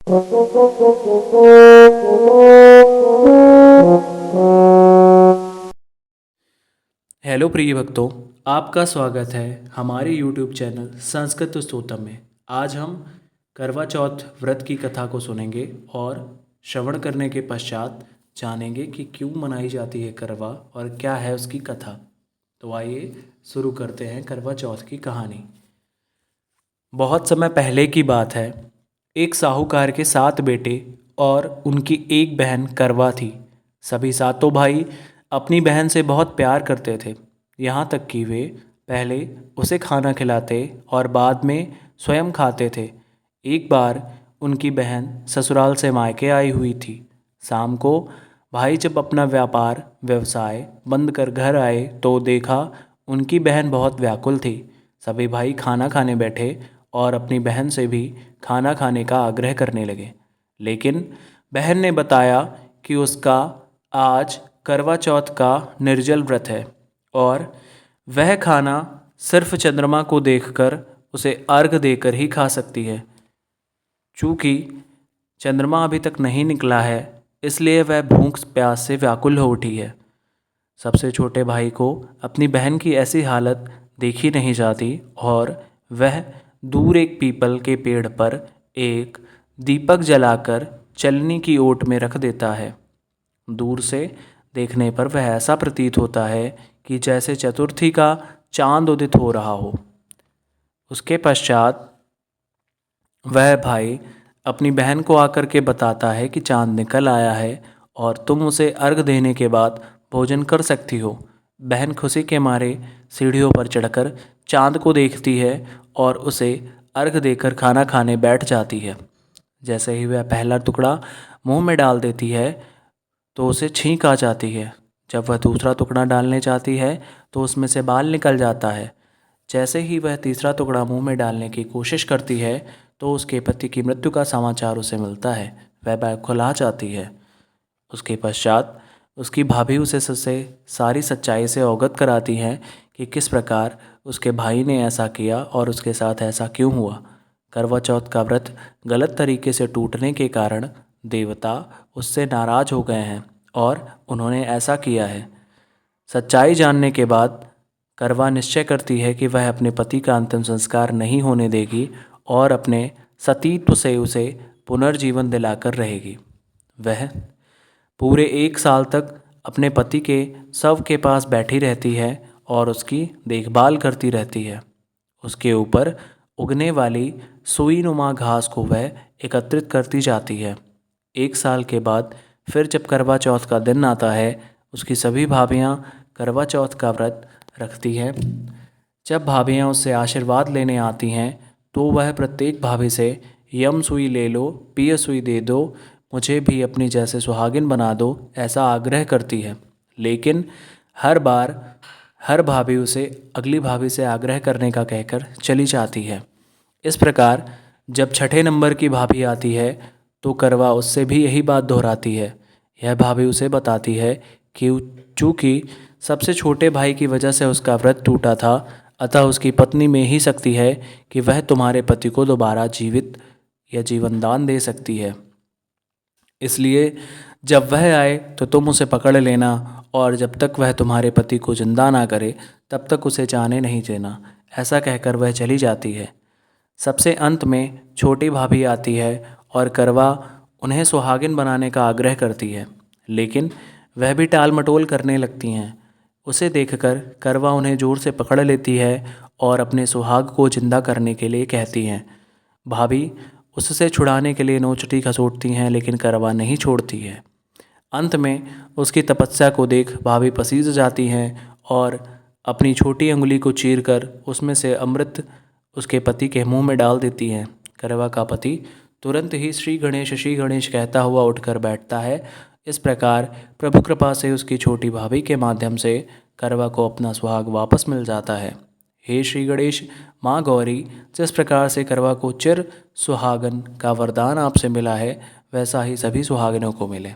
Hello प्रिय भक्तों, आपका स्वागत है हमारे YouTube चैनल संस्कृत स्तोत्रम में। आज हम करवा चौथ व्रत की कथा को सुनेंगे और श्रवण करने के पश्चात जानेंगे कि क्यों मनाई जाती है करवा और क्या है उसकी कथा। तो आइए शुरू करते हैं करवा चौथ की कहानी। बहुत समय पहले की बात है। एक साहूकार के 7 बेटे और उनकी एक बहन करवा थी। सभी सातों भाई अपनी बहन से बहुत प्यार करते थे, यहाँ तक कि वे पहले उसे खाना खिलाते और बाद में स्वयं खाते थे। एक बार उनकी बहन ससुराल से मायके आई हुई थी। शाम को भाई जब अपना व्यापार व्यवसाय बंद कर घर आए तो देखा उनकी बहन बहुत व्याकुल थी। सभी भाई खाना खाने बैठे और अपनी बहन से भी खाना खाने का आग्रह करने लगे, लेकिन बहन ने बताया कि उसका आज करवा चौथ का निर्जल व्रत है और वह खाना सिर्फ चंद्रमा को देखकर उसे अर्घ देकर ही खा सकती है। चूँकि चंद्रमा अभी तक नहीं निकला है, इसलिए वह भूख प्यास से व्याकुल हो उठी है। सबसे छोटे भाई को अपनी बहन की ऐसी हालत देखी नहीं जाती और वह दूर एक पीपल के पेड़ पर एक दीपक जलाकर चलनी की ओट में रख देता है। दूर से देखने पर वह ऐसा प्रतीत होता है कि जैसे चतुर्थी का चांद उदित हो रहा हो। उसके पश्चात वह भाई अपनी बहन को आकर के बताता है कि चांद निकल आया है और तुम उसे अर्घ देने के बाद भोजन कर सकती हो। बहन खुशी के मारे सीढ़ियों पर चढ़कर चांद को देखती है और उसे अर्घ देकर खाना खाने बैठ जाती है। जैसे ही वह पहला टुकड़ा मुंह में डाल देती है तो उसे छींक आ जाती है। जब वह दूसरा टुकड़ा डालने जाती है तो उसमें से बाल निकल जाता है। जैसे ही वह तीसरा टुकड़ा मुंह में डालने की कोशिश करती है तो उसके पति की मृत्यु का समाचार उसे मिलता है। वह बौखला जाती है। उसके पश्चात उसकी भाभी उसे सारी सच्चाई से अवगत कराती हैं कि किस प्रकार उसके भाई ने ऐसा किया और उसके साथ ऐसा क्यों हुआ। करवा चौथ का व्रत गलत तरीके से टूटने के कारण देवता उससे नाराज हो गए हैं और उन्होंने ऐसा किया है। सच्चाई जानने के बाद करवा निश्चय करती है कि वह अपने पति का अंतिम संस्कार नहीं होने देगी और अपने सतीत्व से उसे पुनर्जीवन दिलाकर रहेगी। वह पूरे 1 साल तक अपने पति के शव के पास बैठी रहती है और उसकी देखभाल करती रहती है। उसके ऊपर उगने वाली सुई नुमा घास को वह एकत्रित करती जाती है। 1 साल के बाद फिर जब करवा चौथ का दिन आता है, उसकी सभी भाभियाँ करवा चौथ का व्रत रखती हैं। जब भाभियाँ उससे आशीर्वाद लेने आती हैं तो वह प्रत्येक भाभी से यम सुई ले लो, पिय सुई दे दो, मुझे भी अपनी जैसे सुहागिन बना दो, ऐसा आग्रह करती है। लेकिन हर बार हर भाभी उसे अगली भाभी से आग्रह करने का कहकर चली जाती है। इस प्रकार जब छठे नंबर की भाभी आती है तो करवा उससे भी यही बात दोहराती है। यह भाभी उसे बताती है कि चूँकि सबसे छोटे भाई की वजह से उसका व्रत टूटा था, अतः उसकी पत्नी में ही शक्ति है कि वह तुम्हारे पति को दोबारा जीवित या जीवन दान दे सकती है। इसलिए जब वह आए तो तुम उसे पकड़ लेना और जब तक वह तुम्हारे पति को जिंदा ना करे तब तक उसे जाने नहीं देना। ऐसा कहकर वह चली जाती है। सबसे अंत में छोटी भाभी आती है और करवा उन्हें सुहागिन बनाने का आग्रह करती है, लेकिन वह भी टाल मटोल करने लगती हैं। उसे देखकर करवा उन्हें ज़ोर से पकड़ लेती है और अपने सुहाग को जिंदा करने के लिए कहती हैं। भाभी उससे छुड़ाने के लिए नोचती खसोटती हैं, लेकिन करवा नहीं छोड़ती है। अंत में उसकी तपस्या को देख भाभी पसीज जाती हैं और अपनी छोटी अंगुली को चीरकर उसमें से अमृत उसके पति के मुंह में डाल देती हैं। करवा का पति तुरंत ही श्री गणेश कहता हुआ उठकर बैठता है। इस प्रकार प्रभु कृपा से उसकी छोटी भाभी के माध्यम से करवा को अपना सुहाग वापस मिल जाता है। हे श्री गणेश, माँ गौरी, जिस प्रकार से करवा को चिर सुहागन का वरदान आपसे मिला है, वैसा ही सभी सुहागिनों को मिले।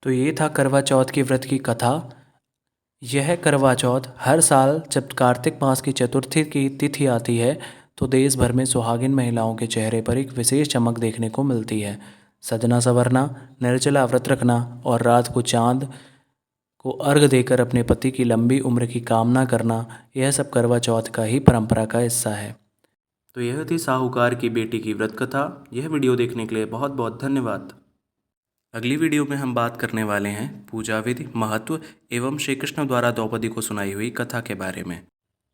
तो ये था करवा चौथ की व्रत की कथा। यह करवा चौथ हर साल जब कार्तिक मास की चतुर्थी की तिथि आती है तो देश भर में सुहागिन महिलाओं के चेहरे पर एक विशेष चमक देखने को मिलती है। सजना संवरना, निर्जला व्रत रखना और रात को चांद को अर्घ देकर अपने पति की लंबी उम्र की कामना करना, यह सब करवा चौथ का ही परंपरा का हिस्सा है। तो यह थी साहूकार की बेटी की व्रत कथा। यह वीडियो देखने के लिए बहुत बहुत धन्यवाद। अगली वीडियो में हम बात करने वाले हैं पूजा विधि, महत्व एवं श्री कृष्ण द्वारा द्रौपदी को सुनाई हुई कथा के बारे में।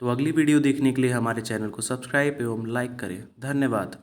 तो अगली वीडियो देखने के लिए हमारे चैनल को सब्सक्राइब एवं लाइक करें। धन्यवाद।